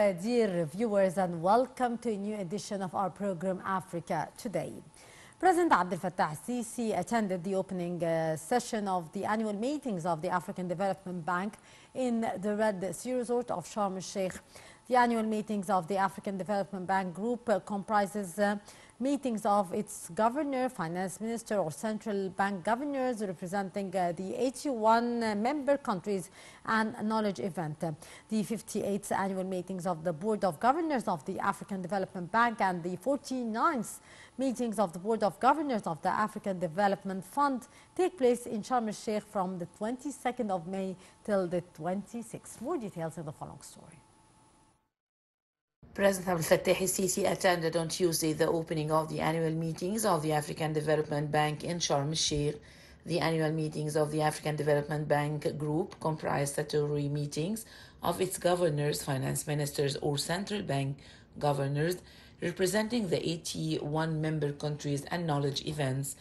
dear viewers, and welcome to a new edition of our program Africa Today. President Abdel Fattah al-Sisi attended the opening session of the annual meetings of the African Development Bank in the Red Sea Resort of Sharm el-Sheikh. The annual meetings of the African Development Bank Group comprises meetings of its governor, finance minister, or central bank governors representing the 81 member countries and knowledge event. The 58th annual meetings of the Board of Governors of the African Development Bank and the 49th meetings of the Board of Governors of the African Development Fund take place in Sharm el-Sheikh from the 22nd of May till the 26th. More details in the following story. President Abdel Fattah al-Sisi attended on Tuesday the opening of the annual meetings of the African Development Bank in Sharm el-Sheikh. The annual meetings of the African Development Bank Group comprise statutory meetings of its governors, finance ministers, or central bank governors representing the 81 member countries and knowledge events.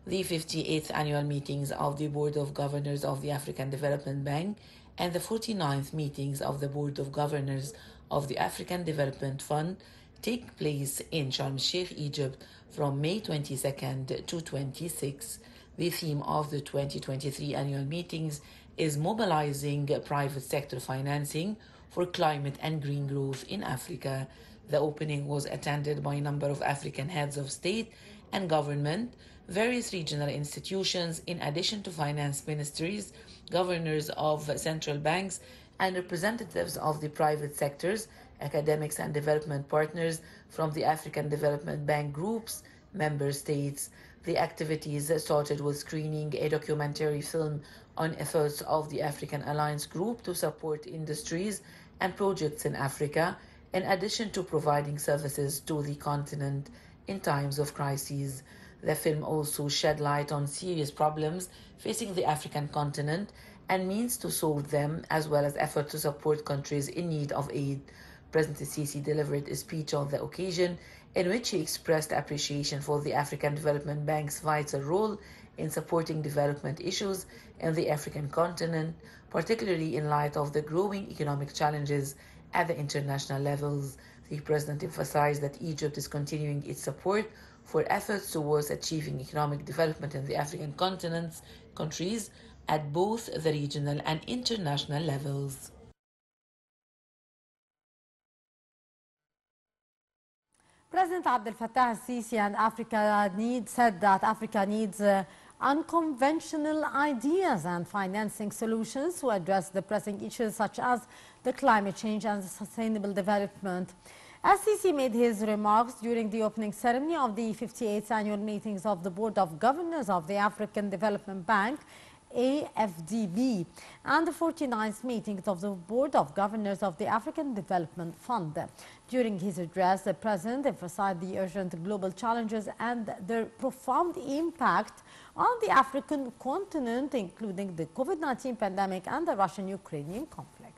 The 58th annual meetings of the Board of Governors of the African Development Bank and the 49th meetings of the Board of Governors of the African Development Fund take place in Sharm el-Sheikh, Egypt from May 22nd to 26. The theme of the 2023 annual meetings is mobilizing private sector financing for climate and green growth in Africa. The opening was attended by a number of African heads of state and government, various regional institutions, in addition to finance ministries, governors of central banks, and representatives of the private sectors, academics and development partners from the African Development Bank Group's member states. The activities started with screening a documentary film on efforts of the African Alliance Group to support industries and projects in Africa, in addition to providing services to the continent in times of crises. The film also shed light on serious problems facing the African continent and means to solve them, as well as efforts to support countries in need of aid. President al-Sisi delivered a speech on the occasion in which he expressed appreciation for the African Development Bank's vital role in supporting development issues in the African continent, particularly in light of the growing economic challenges at the international levels. The president emphasized that Egypt is continuing its support for efforts towards achieving economic development in the African continent's countries at both the regional and international levels. President Abdel Fattah al-Sisi said that Africa needs unconventional ideas and financing solutions to address the pressing issues such as the climate change and sustainable development. Al-Sisi made his remarks during the opening ceremony of the 58th annual meetings of the Board of Governors of the African Development Bank, AFDB, and the 49th meetings of the Board of Governors of the African Development Fund. During his address, the President emphasized the urgent global challenges and their profound impact on the African continent, including the COVID-19 pandemic and the Russian-Ukrainian conflict.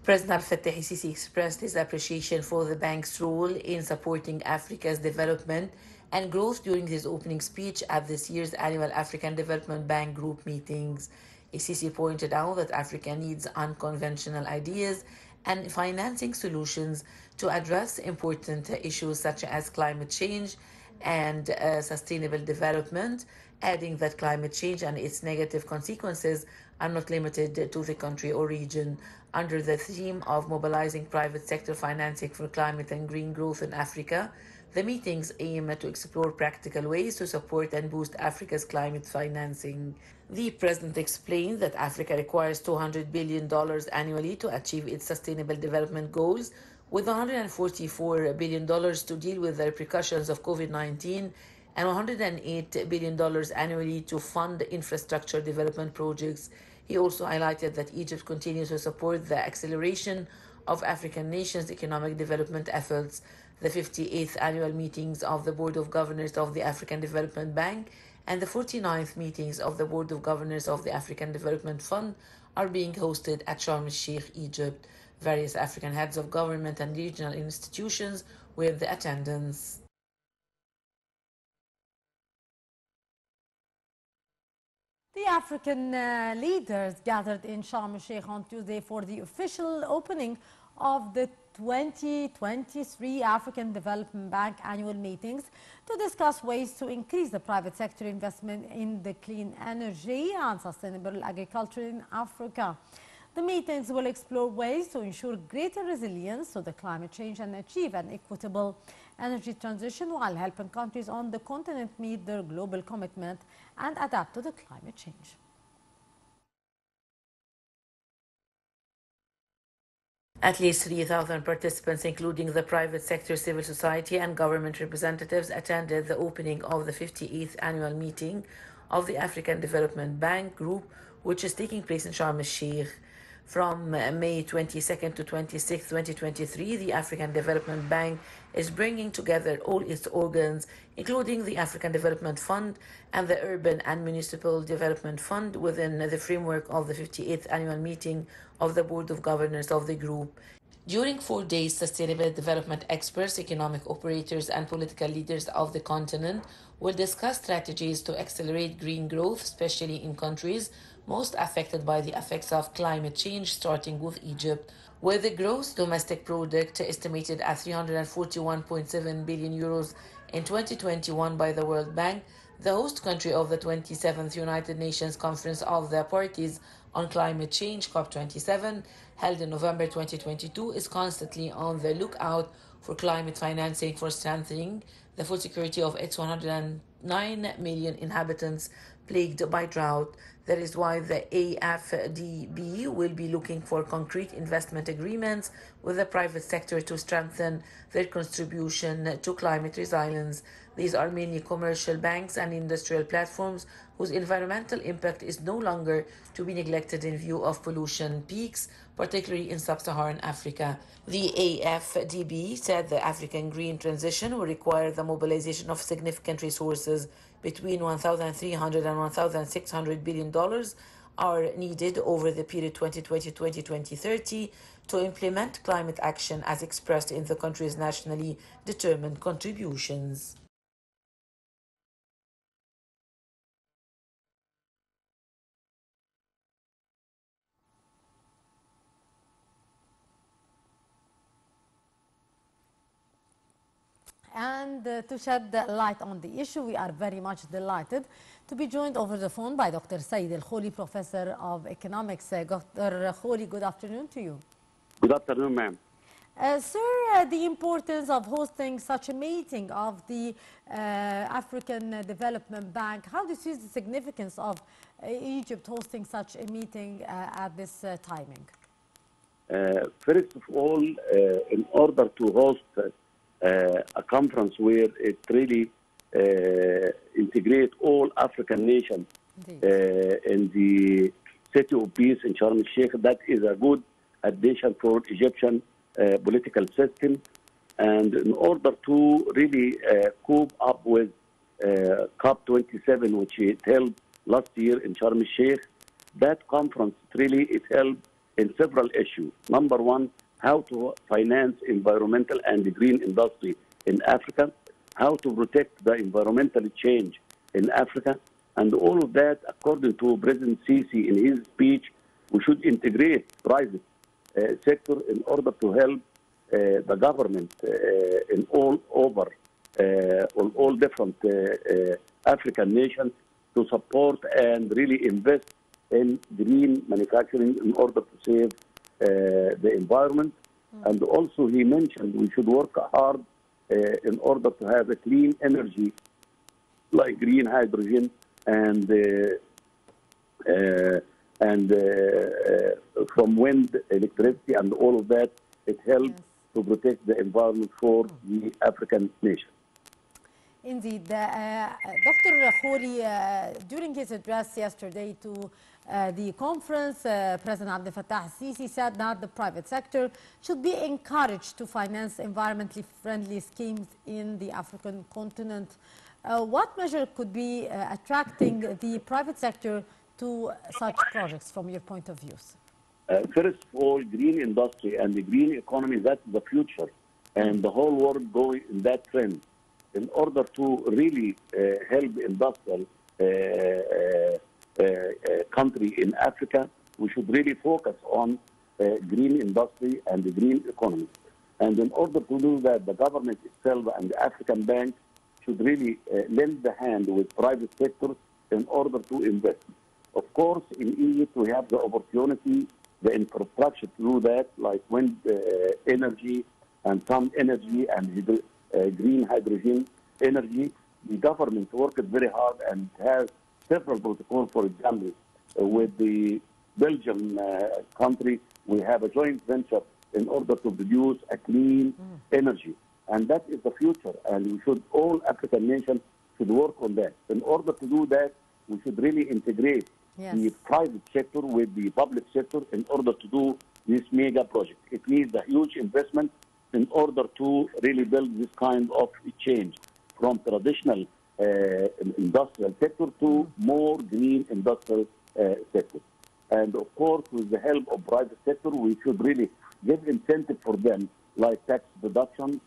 President Abdel Fattah al-Sisi expressed his appreciation for the bank's role in supporting Africa's development and growth during his opening speech at this year's annual African Development Bank Group meetings. al-Sisi pointed out that Africa needs unconventional ideas and financing solutions to address important issues such as climate change and sustainable development, adding that climate change and its negative consequences are not limited to the country or region. Under the theme of mobilizing private sector financing for climate and green growth in Africa, the meetings aim to explore practical ways to support and boost Africa's climate financing. The president explained that Africa requires $200 billion annually to achieve its sustainable development goals, with $144 billion to deal with the repercussions of COVID-19 and $108 billion annually to fund infrastructure development projects. He also highlighted that Egypt continues to support the acceleration of African nations' economic development efforts. The 58th annual meetings of the Board of Governors of the African Development Bank and the 49th meetings of the Board of Governors of the African Development Fund are being hosted at Sharm el-Sheikh, Egypt. Various African heads of government and regional institutions were in the attendance. The African leaders gathered in Sharm el-Sheikh on Tuesday for the official opening of the 2023 African Development Bank annual meetings to discuss ways to increase the private sector investment in the clean energy and sustainable agriculture in Africa. The meetings will explore ways to ensure greater resilience to the climate change and achieve an equitable energy transition while helping countries on the continent meet their global commitment and adapt to the climate change. At least 3,000 participants, including the private sector, civil society, and government representatives, attended the opening of the 58th annual meeting of the African Development Bank Group, which is taking place in Sharm el-Sheikh. From May 22nd to 26th, 2023, the African Development Bank is bringing together all its organs, including the African Development Fund and the Urban and Municipal Development Fund, within the framework of the 58th annual meeting of the Board of Governors of the group. During 4 days, sustainable development experts, economic operators, and political leaders of the continent will discuss strategies to accelerate green growth, especially in countries most affected by the effects of climate change, starting with Egypt, where the gross domestic product estimated at 341.7 billion euros in 2021 by the World Bank, the host country of the 27th United Nations Conference of the Parties on Climate Change, COP27, held in November 2022, is constantly on the lookout for climate financing for strengthening the food security of its 109 million inhabitants plagued by drought. That is why the AFDB will be looking for concrete investment agreements with the private sector to strengthen their contribution to climate resilience. These are mainly commercial banks and industrial platforms whose environmental impact is no longer to be neglected in view of pollution peaks, particularly in sub-Saharan Africa. The AFDB said the African green transition will require the mobilization of significant resources. Between 1,300 and 1,600 billion dollars are needed over the period 2020-2030 to implement climate action as expressed in the country's nationally determined contributions. And to shed light on the issue, we are very much delighted to be joined over the phone by Dr. Said Kholy, Professor of Economics. Dr. Kholy, good afternoon to you. Good afternoon, ma'am. Sir, the importance of hosting such a meeting of the African Development Bank, how do you see the significance of Egypt hosting such a meeting at this timing? First of all, in order to host a conference where it really integrate all African nations in the city of peace in Sharm el-Sheikh, that is a good addition for Egyptian political system. And in order to really cope up with COP27, which it held last year in Sharm el-Sheikh, that conference really it held in several issues. Number one, how to finance environmental and green industry in Africa, how to protect the environmental change in Africa, and all of that, according to President Sisi in his speech, we should integrate private sector in order to help the government in all over, on all different African nations to support and really invest in green manufacturing in order to save the environment. And also he mentioned we should work hard in order to have a clean energy like green hydrogen and from wind electricity and all of that. It helps to protect the environment for the African nation. Indeed. Dr. Kholy, during his address yesterday to the conference, President Abdel Fattah al-Sisi said that the private sector should be encouraged to finance environmentally friendly schemes in the African continent. What measure could be attracting the private sector to such projects from your point of view? First of all, green industry and the green economy, that's the future. And the whole world going in that trend. In order to really help industrial country in Africa, we should really focus on green industry and the green economy. And in order to do that, the government itself and the African Bank should really lend the hand with private sector in order to invest. Of course, in Egypt, we have the opportunity, the infrastructure to do that, like wind energy and sun energy and green hydrogen energy. The government worked very hard and has several protocols. For example, with the Belgian country, we have a joint venture in order to produce a clean energy. And that is the future. And we should, all African nations should work on that. In order to do that, we should really integrate the private sector with the public sector in order to do this mega project. It needs a huge investment in order to really build this kind of change from traditional industrial sector to more green industrial sector. And of course, with the help of private sector, we should really give incentive for them, like tax deduction,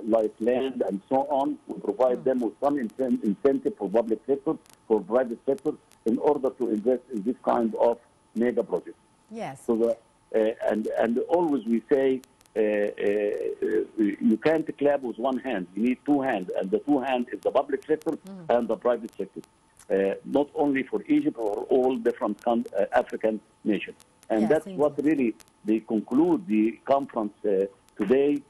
like land and so on. We provide them with some incentive for public sector, for private sector, in order to invest in this kind of mega project. Yes. So and always we say you can't clap with one hand. You need two hands, and the two hands is the public sector and the private sector. Not only for Egypt, or all different African nations. And that's what really they conclude the conference today,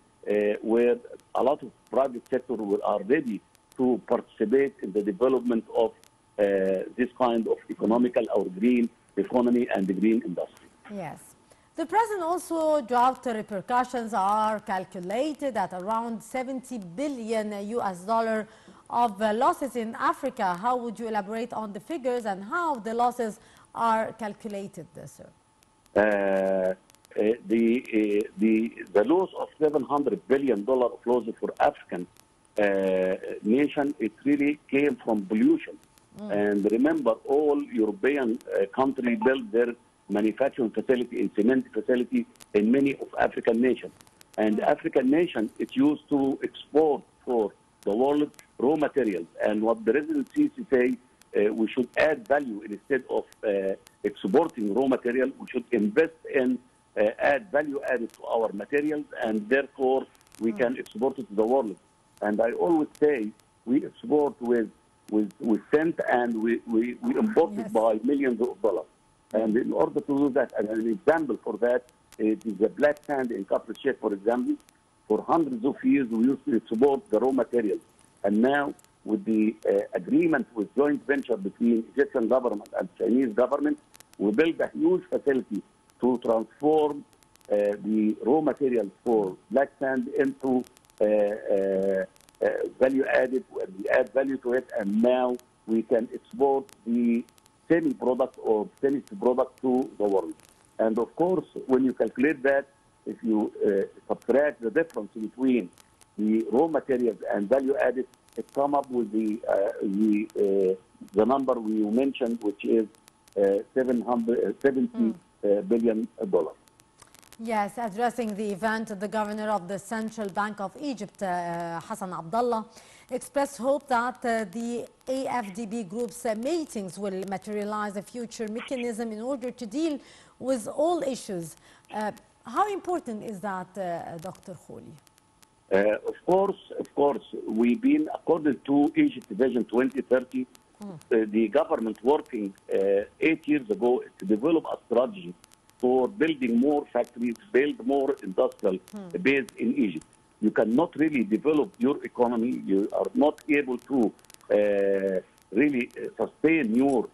where a lot of private sector are ready to participate in the development of this kind of economical or green economy and the green industry. Yes. The president also drought repercussions are calculated at around 70 billion US dollar of losses in Africa. How would you elaborate on the figures and how the losses are calculated, sir? The loss of $700 billion of losses for African nation, it really came from pollution. And remember, all European countries built their manufacturing facility and cement facility in many of African nations. And African nation, it used to export for the world raw materials. And what the President Sisi say, we should add value instead of exporting raw material. We should invest in add value added to our materials, and therefore we can export it to the world. And I always say we export with cent, and we import it by millions of dollars. And in order to do that, and an example for that, it is the black sand in Kafr Sheikh, for example. For hundreds of years, we used to export the raw materials. And now, with the agreement with joint venture between Egyptian government and Chinese government, we built a huge facility to transform the raw materials for black sand into value added. We add value to it, and now we can export the semi-product or finished product to the world. And of course, when you calculate that, if you subtract the difference between the raw materials and value added, it comes up with the number we mentioned, which is $770 billion. Yes, addressing the event, the governor of the Central Bank of Egypt, Hassan Abdullah, expressed hope that the AFDB group's meetings will materialize a future mechanism in order to deal with all issues. How important is that, Dr. Kholy? Of course, we've been, according to Egypt Vision 2030, the government working 8 years ago to develop a strategy for building more factories, build more industrial base in Egypt. You cannot really develop your economy. You are not able to really sustain your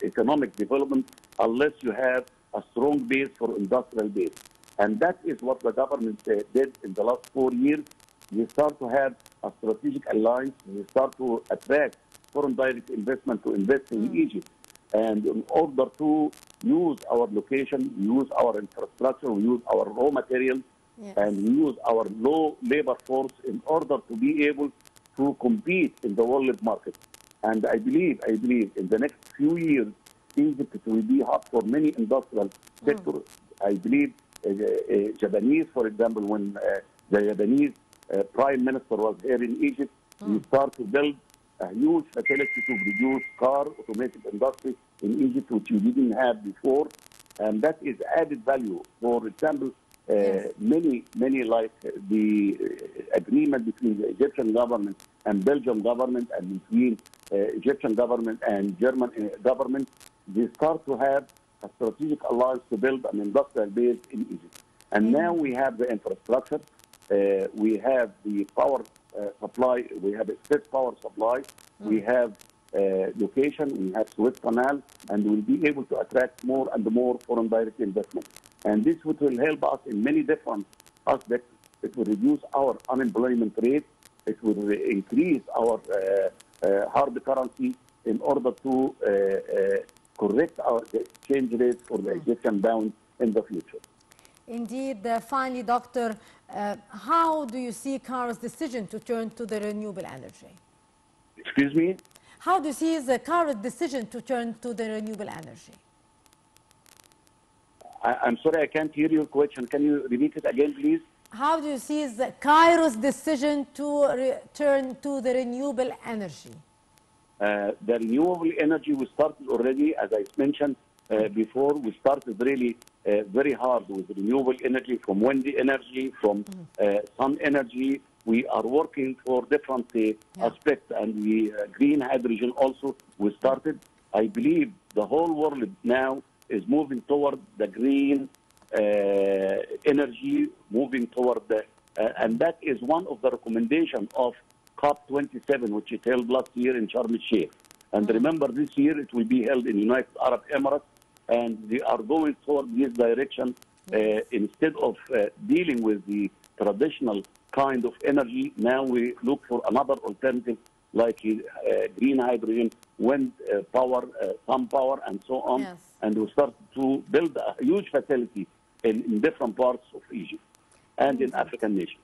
economic development unless you have a strong base for industrial base. And that is what the government did in the last 4 years. We start to have a strategic alliance. We start to attract foreign direct investment to invest in Egypt. And in order to use our location, use our infrastructure, use our raw materials, and use our low labor force in order to be able to compete in the world market. And I believe in the next few years, Egypt will be hub for many industrial sectors. I believe Japanese, for example, when the Japanese Prime Minister was here in Egypt, we start to build a huge facility to produce car, automotive industry in Egypt, which we didn't have before. And that is added value. For example, many like the agreement between the Egyptian government and Belgian government and between Egyptian government and German government, they start to have a strategic alliance to build an industrial base in Egypt. And now we have the infrastructure, we have the power supply, we have excess power supply, we have location, we have Suez Canal, and we'll be able to attract more and more foreign direct investment. And this will help us in many different aspects. It will reduce our unemployment rate. It will increase our hard currency in order to correct our exchange rate for the Egyptian pound in the future. Indeed. Finally, Doctor, how do you see Cairo's decision to turn to the renewable energy? Excuse me? How do you see Cairo's decision to turn to the renewable energy? I'm sorry, I can't hear your question. Can you repeat it again, please? How do you see Cairo's decision to return to the renewable energy? The renewable energy, we started already, as I mentioned before, we started really very hard with renewable energy, from windy energy, from sun energy. We are working for different aspects, and the green hydrogen also we started. I believe the whole world now is moving toward the green energy, moving toward the, and that is one of the recommendations of COP27, which is held last year in Sharm el-Sheikh. And remember, this year it will be held in the United Arab Emirates, and they are going toward this direction. Instead of dealing with the traditional kind of energy, now we look for another alternative like green hydrogen, wind power, sun power, and so on. Yes. And we start to build a huge facility in different parts of Egypt and in African nations.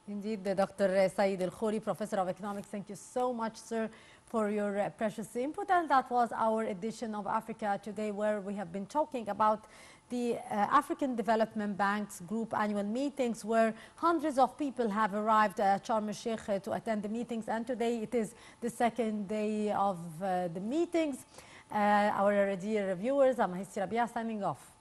Indeed, Dr. Saeed Kholy, Professor of Economics, thank you so much, sir, for your precious input. And that was our edition of Africa Today, where we have been talking about the African Development Bank's group annual meetings, where hundreds of people have arrived at Sharm el-Sheikh to attend the meetings. And today it is the second day of the meetings. Our dear viewers, I'm Hissi Rabia signing off.